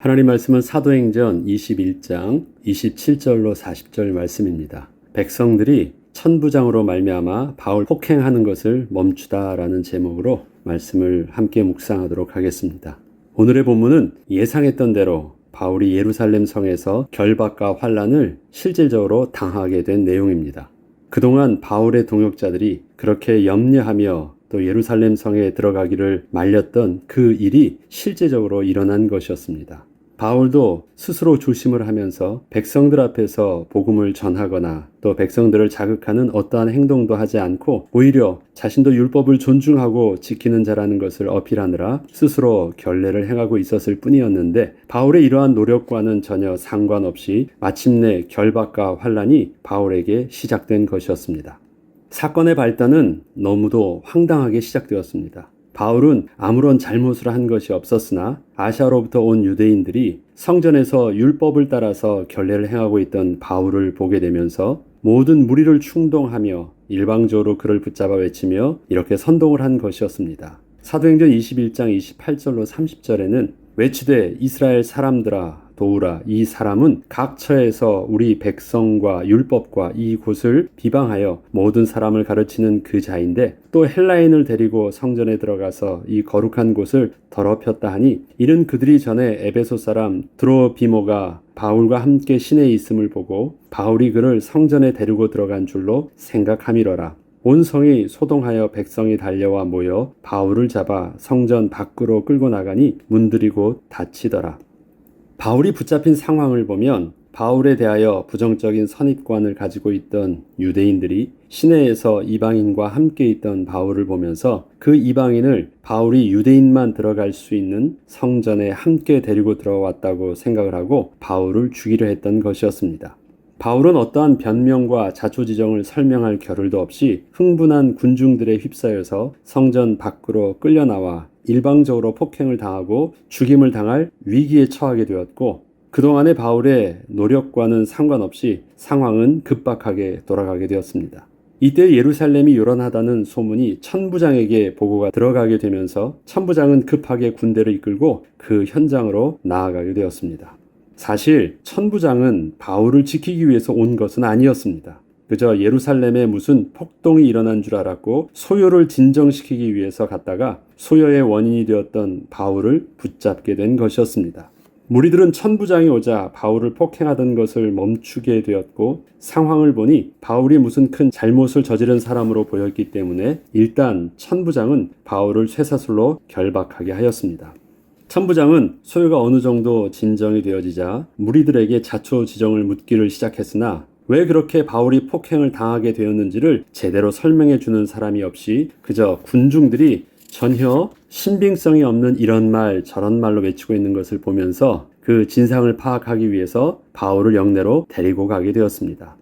하나님 말씀은 사도행전 21장 27절로 40절 말씀입니다. 백성들이 천부장으로 말미암아 바울 폭행하는 것을 멈추다라는 제목으로 말씀을 함께 묵상하도록 하겠습니다. 오늘의 본문은 예상했던 대로 바울이 예루살렘 성에서 결박과 환난을 실질적으로 당하게 된 내용입니다. 그동안 바울의 동역자들이 그렇게 염려하며 또 예루살렘 성에 들어가기를 말렸던 그 일이 실제적으로 일어난 것이었습니다. 바울도 스스로 조심을 하면서 백성들 앞에서 복음을 전하거나 또 백성들을 자극하는 어떠한 행동도 하지 않고 오히려 자신도 율법을 존중하고 지키는 자라는 것을 어필하느라 스스로 결례를 행하고 있었을 뿐이었는데 바울의 이러한 노력과는 전혀 상관없이 마침내 결박과 환난이 바울에게 시작된 것이었습니다. 사건의 발단은 너무도 황당하게 시작되었습니다. 바울은 아무런 잘못을 한 것이 없었으나 아시아로부터 온 유대인들이 성전에서 율법을 따라서 결례를 행하고 있던 바울을 보게 되면서 모든 무리를 충동하며 일방적으로 그를 붙잡아 외치며 이렇게 선동을 한 것이었습니다. 사도행전 21장 28절로 30절에는 외치되 이스라엘 사람들아 도우라 이 사람은 각 처에서 우리 백성과 율법과 이 곳을 비방하여 모든 사람을 가르치는 그 자인데 또 헬라인을 데리고 성전에 들어가서 이 거룩한 곳을 더럽혔다 하니 이는 그들이 전에 에베소 사람 드로비모가 바울과 함께 시내에 있음을 보고 바울이 그를 성전에 데리고 들어간 줄로 생각함이러라. 온 성이 소동하여 백성이 달려와 모여 바울을 잡아 성전 밖으로 끌고 나가니 문들이 곧 닫히더라. 바울이 붙잡힌 상황을 보면 바울에 대하여 부정적인 선입관을 가지고 있던 유대인들이 시내에서 이방인과 함께 있던 바울을 보면서 그 이방인을 바울이 유대인만 들어갈 수 있는 성전에 함께 데리고 들어왔다고 생각을 하고 바울을 죽이려 했던 것이었습니다. 바울은 어떠한 변명과 자초지종을 설명할 겨를도 없이 흥분한 군중들에 휩싸여서 성전 밖으로 끌려나와 일방적으로 폭행을 당하고 죽임을 당할 위기에 처하게 되었고 그동안의 바울의 노력과는 상관없이 상황은 급박하게 돌아가게 되었습니다. 이때 예루살렘이 요란하다는 소문이 천부장에게 보고가 들어가게 되면서 천부장은 급하게 군대를 이끌고 그 현장으로 나아가게 되었습니다. 사실 천부장은 바울을 지키기 위해서 온 것은 아니었습니다. 그저 예루살렘에 무슨 폭동이 일어난 줄 알았고 소요를 진정시키기 위해서 갔다가 소요의 원인이 되었던 바울을 붙잡게 된 것이었습니다. 무리들은 천부장이 오자 바울을 폭행하던 것을 멈추게 되었고 상황을 보니 바울이 무슨 큰 잘못을 저지른 사람으로 보였기 때문에 일단 천부장은 바울을 쇠사슬로 결박하게 하였습니다. 천부장은 소요가 어느 정도 진정이 되어지자 무리들에게 자초지종을 묻기를 시작했으나 왜 그렇게 바울이 폭행을 당하게 되었는지를 제대로 설명해 주는 사람이 없이 그저 군중들이 전혀 신빙성이 없는 이런 말 저런 말로 외치고 있는 것을 보면서 그 진상을 파악하기 위해서 바울을 영내로 데리고 가게 되었습니다.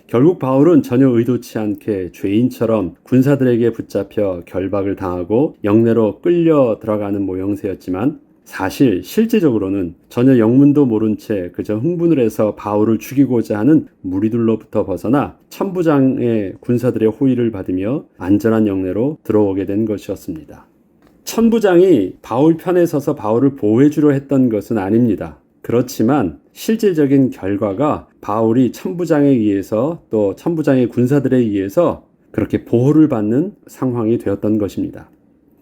결국 바울은 전혀 의도치 않게 죄인처럼 군사들에게 붙잡혀 결박을 당하고 영내로 끌려 들어가는 모형새였지만 사실 실제적으로는 전혀 영문도 모른 채 그저 흥분을 해서 바울을 죽이고자 하는 무리들로부터 벗어나 천부장의 군사들의 호의를 받으며 안전한 영내로 들어오게 된 것이었습니다. 천부장이 바울 편에 서서 바울을 보호해주려 했던 것은 아닙니다. 그렇지만 실질적인 결과가 바울이 천부장에 의해서 또 천부장의 군사들에 의해서 그렇게 보호를 받는 상황이 되었던 것입니다.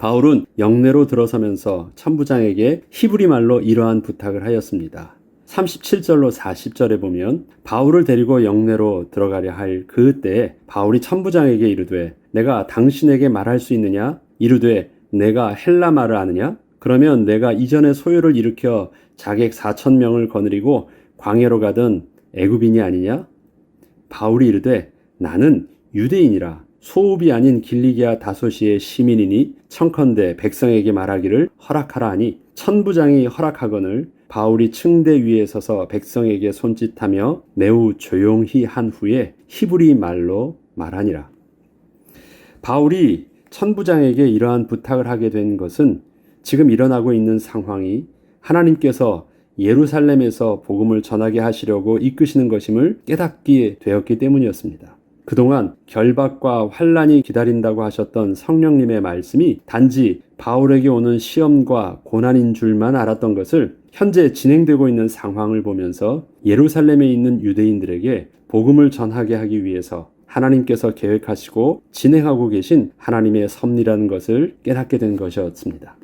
바울은 영내로 들어서면서 천부장에게 히브리 말로 이러한 부탁을 하였습니다. 37절로 40절에 보면 바울을 데리고 영내로 들어가려 할 그때에 바울이 천부장에게 이르되 내가 당신에게 말할 수 있느냐? 이르되 내가 헬라 말을 아느냐? 그러면 내가 이전에 소요를 일으켜 자객 4,000명을 거느리고 광야로 가던 애굽인이 아니냐? 바울이 이르되 나는 유대인이라 소읍이 아닌 길리기아 다소시의 시민이니 청컨대 백성에게 말하기를 허락하라 하니 천부장이 허락하거늘 바울이 층대 위에 서서 백성에게 손짓하며 매우 조용히 한 후에 히브리 말로 말하니라. 바울이 천부장에게 이러한 부탁을 하게 된 것은 지금 일어나고 있는 상황이 하나님께서 예루살렘에서 복음을 전하게 하시려고 이끄시는 것임을 깨닫게 되었기 때문이었습니다. 그동안 결박과 환난이 기다린다고 하셨던 성령님의 말씀이 단지 바울에게 오는 시험과 고난인 줄만 알았던 것을 현재 진행되고 있는 상황을 보면서 예루살렘에 있는 유대인들에게 복음을 전하게 하기 위해서 하나님께서 계획하시고 진행하고 계신 하나님의 섭리라는 것을 깨닫게 된 것이었습니다.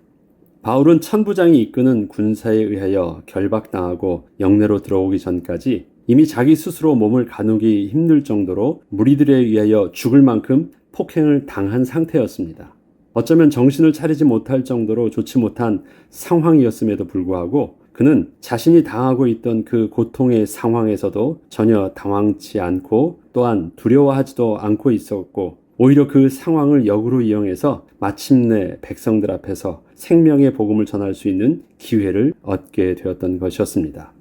바울은 천부장이 이끄는 군사에 의하여 결박당하고 영내로 들어오기 전까지 이미 자기 스스로 몸을 가누기 힘들 정도로 무리들에 의하여 죽을 만큼 폭행을 당한 상태였습니다. 어쩌면 정신을 차리지 못할 정도로 좋지 못한 상황이었음에도 불구하고 그는 자신이 당하고 있던 그 고통의 상황에서도 전혀 당황치 않고 또한 두려워하지도 않고 있었고 오히려 그 상황을 역으로 이용해서 마침내 백성들 앞에서 생명의 복음을 전할 수 있는 기회를 얻게 되었던 것이었습니다.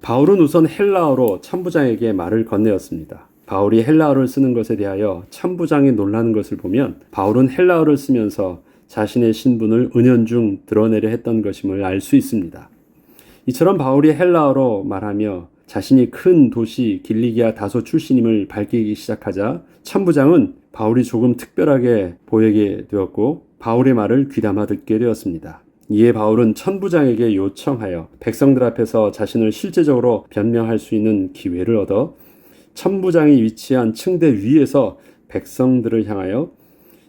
바울은 우선 헬라어로 천부장에게 말을 건네었습니다. 바울이 헬라어를 쓰는 것에 대하여 천부장이 놀라는 것을 보면 바울은 헬라어를 쓰면서 자신의 신분을 은연중 드러내려 했던 것임을 알 수 있습니다. 이처럼 바울이 헬라어로 말하며 자신이 큰 도시 길리기아 다소 출신임을 밝히기 시작하자 천부장은 바울이 조금 특별하게 보이게 되었고 바울의 말을 귀담아 듣게 되었습니다. 이에 바울은 천부장에게 요청하여 백성들 앞에서 자신을 실제적으로 변명할 수 있는 기회를 얻어 천부장이 위치한 층대 위에서 백성들을 향하여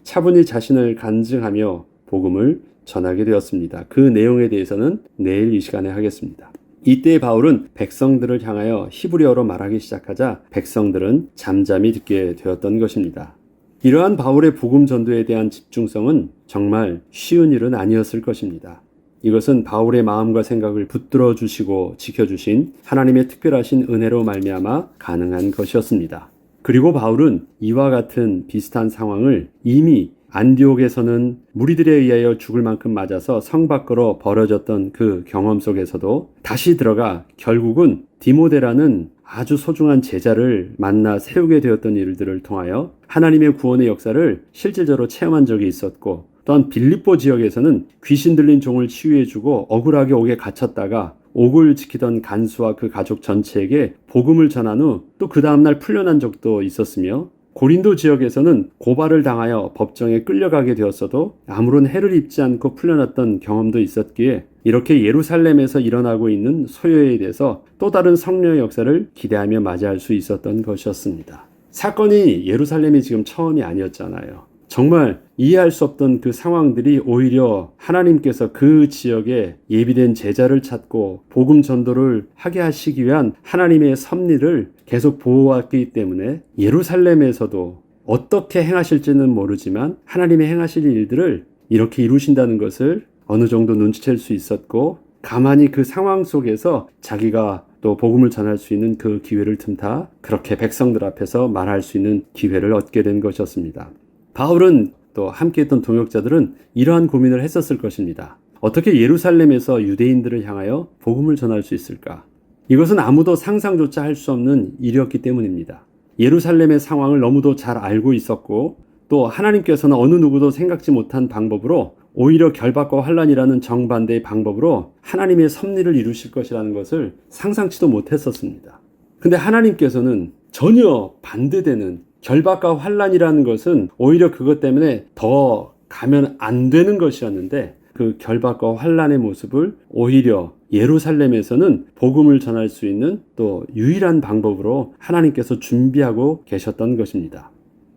차분히 자신을 간증하며 복음을 전하게 되었습니다. 그 내용에 대해서는 내일 이 시간에 하겠습니다. 이때 바울은 백성들을 향하여 히브리어로 말하기 시작하자 백성들은 잠잠히 듣게 되었던 것입니다. 이러한 바울의 복음 전도에 대한 집중성은 정말 쉬운 일은 아니었을 것입니다. 이것은 바울의 마음과 생각을 붙들어 주시고 지켜주신 하나님의 특별하신 은혜로 말미암아 가능한 것이었습니다. 그리고 바울은 이와 같은 비슷한 상황을 이미 안디옥에서는 무리들에 의하여 죽을 만큼 맞아서 성 밖으로 벌어졌던 그 경험 속에서도 다시 들어가 결국은 디모데라는 아주 소중한 제자를 만나 세우게 되었던 일들을 통하여 하나님의 구원의 역사를 실질적으로 체험한 적이 있었고 또한 빌립보 지역에서는 귀신 들린 종을 치유해주고 억울하게 옥에 갇혔다가 옥을 지키던 간수와 그 가족 전체에게 복음을 전한 후 또 그 다음날 풀려난 적도 있었으며 고린도 지역에서는 고발을 당하여 법정에 끌려가게 되었어도 아무런 해를 입지 않고 풀려났던 경험도 있었기에 이렇게 예루살렘에서 일어나고 있는 소요에 대해서 또 다른 성령의 역사를 기대하며 맞이할 수 있었던 것이었습니다. 사건이 예루살렘이 지금 처음이 아니었잖아요. 정말 이해할 수 없던 그 상황들이 오히려 하나님께서 그 지역에 예비된 제자를 찾고 복음 전도를 하게 하시기 위한 하나님의 섭리를 계속 보호했기 때문에 예루살렘에서도 어떻게 행하실지는 모르지만 하나님의 행하실 일들을 이렇게 이루신다는 것을 어느 정도 눈치챌 수 있었고 가만히 그 상황 속에서 자기가 또 복음을 전할 수 있는 그 기회를 틈타 그렇게 백성들 앞에서 말할 수 있는 기회를 얻게 된 것이었습니다. 바울은 또 함께했던 동역자들은 이러한 고민을 했었을 것입니다. 어떻게 예루살렘에서 유대인들을 향하여 복음을 전할 수 있을까? 이것은 아무도 상상조차 할 수 없는 일이었기 때문입니다. 예루살렘의 상황을 너무도 잘 알고 있었고 또 하나님께서는 어느 누구도 생각지 못한 방법으로 오히려 결박과 환난이라는 정반대의 방법으로 하나님의 섭리를 이루실 것이라는 것을 상상치도 못했었습니다. 근데 하나님께서는 전혀 반대되는 결박과 환난이라는 것은 오히려 그것 때문에 더 가면 안 되는 것이었는데 그 결박과 환난의 모습을 오히려 예루살렘에서는 복음을 전할 수 있는 또 유일한 방법으로 하나님께서 준비하고 계셨던 것입니다.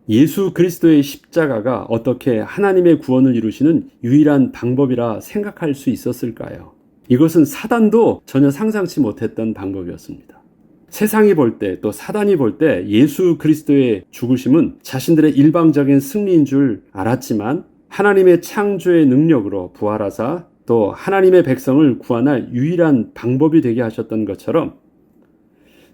예수 그리스도의 십자가가 어떻게 하나님의 구원을 이루시는 유일한 방법이라 생각할 수 있었을까요? 이것은 사단도 전혀 상상치 못했던 방법이었습니다. 세상이 볼 때 또 사단이 볼 때 예수 그리스도의 죽으심은 자신들의 일방적인 승리인 줄 알았지만 하나님의 창조의 능력으로 부활하사 또 하나님의 백성을 구원할 유일한 방법이 되게 하셨던 것처럼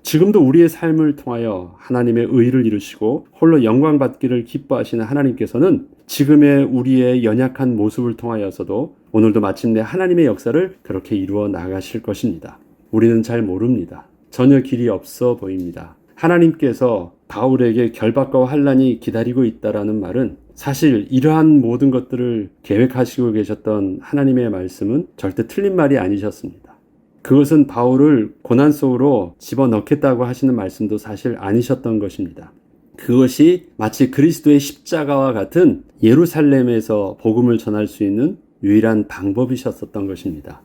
지금도 우리의 삶을 통하여 하나님의 의를 이루시고 홀로 영광 받기를 기뻐하시는 하나님께서는 지금의 우리의 연약한 모습을 통하여서도 오늘도 마침내 하나님의 역사를 그렇게 이루어 나가실 것입니다. 우리는 잘 모릅니다. 전혀 길이 없어 보입니다. 하나님께서 바울에게 결박과 환난이 기다리고 있다라는 말은 사실 이러한 모든 것들을 계획하시고 계셨던 하나님의 말씀은 절대 틀린 말이 아니셨습니다. 그것은 바울을 고난 속으로 집어넣겠다고 하시는 말씀도 사실 아니셨던 것입니다. 그것이 마치 그리스도의 십자가와 같은 예루살렘에서 복음을 전할 수 있는 유일한 방법이셨었던 것입니다.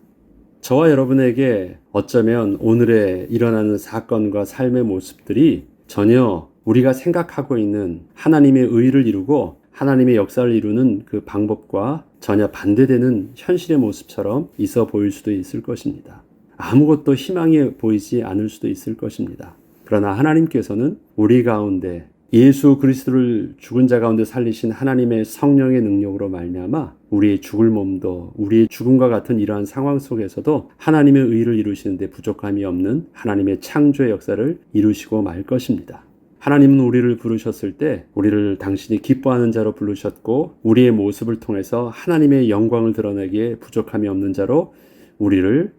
저와 여러분에게 어쩌면 오늘의 일어나는 사건과 삶의 모습들이 전혀 우리가 생각하고 있는 하나님의 의를 이루고 하나님의 역사를 이루는 그 방법과 전혀 반대되는 현실의 모습처럼 있어 보일 수도 있을 것입니다. 아무것도 희망이 보이지 않을 수도 있을 것입니다. 그러나 하나님께서는 우리 가운데 예수 그리스도를 죽은 자 가운데 살리신 하나님의 성령의 능력으로 말미암아 우리의 죽을 몸도 우리의 죽음과 같은 이러한 상황 속에서도 하나님의 의를 이루시는데 부족함이 없는 하나님의 창조의 역사를 이루시고 말 것입니다. 하나님은 우리를 부르셨을 때 우리를 당신이 기뻐하는 자로 부르셨고 우리의 모습을 통해서 하나님의 영광을 드러내기에 부족함이 없는 자로 우리를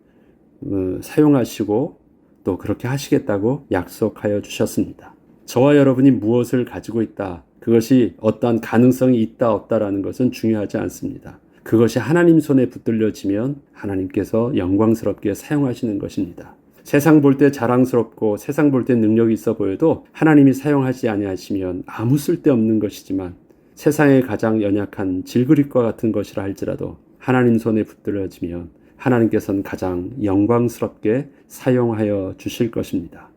사용하시고 또 그렇게 하시겠다고 약속하여 주셨습니다. 저와 여러분이 무엇을 가지고 있다, 그것이 어떠한 가능성이 있다 없다라는 것은 중요하지 않습니다. 그것이 하나님 손에 붙들려지면 하나님께서 영광스럽게 사용하시는 것입니다. 세상 볼 때 자랑스럽고 세상 볼 때 능력이 있어 보여도 하나님이 사용하지 아니하시면 아무 쓸데없는 것이지만 세상에 가장 연약한 질그릇과 같은 것이라 할지라도 하나님 손에 붙들려지면 하나님께서는 가장 영광스럽게 사용하여 주실 것입니다.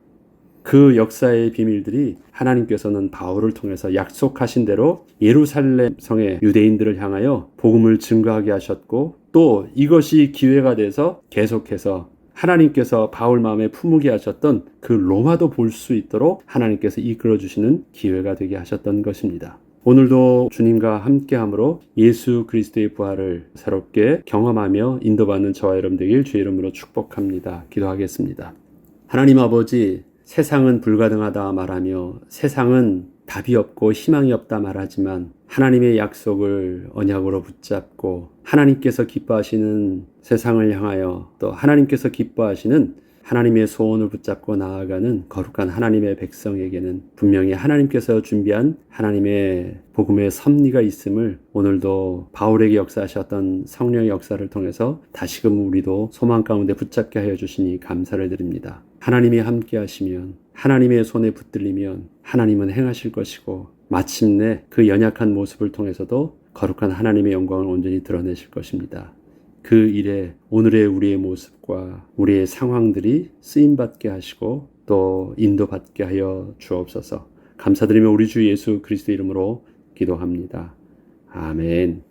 그 역사의 비밀들이 하나님께서는 바울을 통해서 약속하신 대로 예루살렘 성의 유대인들을 향하여 복음을 증거하게 하셨고 또 이것이 기회가 돼서 계속해서 하나님께서 바울 마음에 품게 하셨던 그 로마도 볼 수 있도록 하나님께서 이끌어 주시는 기회가 되게 하셨던 것입니다. 오늘도 주님과 함께함으로 예수 그리스도의 부활을 새롭게 경험하며 인도받는 저와 여러분 되길 주의 이름으로 축복합니다. 기도하겠습니다. 하나님 아버지, 세상은 불가능하다 말하며 세상은 답이 없고 희망이 없다 말하지만 하나님의 약속을 언약으로 붙잡고 하나님께서 기뻐하시는 세상을 향하여 또 하나님께서 기뻐하시는 하나님의 소원을 붙잡고 나아가는 거룩한 하나님의 백성에게는 분명히 하나님께서 준비한 하나님의 복음의 섭리가 있음을 오늘도 바울에게 역사하셨던 성령의 역사를 통해서 다시금 우리도 소망 가운데 붙잡게 하여 주시니 감사를 드립니다. 하나님이 함께 하시면 하나님의 손에 붙들리면 하나님은 행하실 것이고 마침내 그 연약한 모습을 통해서도 거룩한 하나님의 영광을 온전히 드러내실 것입니다. 그 일에 오늘의 우리의 모습과 우리의 상황들이 쓰임받게 하시고 또 인도받게 하여 주옵소서. 감사드리며 우리 주 예수 그리스도 이름으로 기도합니다. 아멘.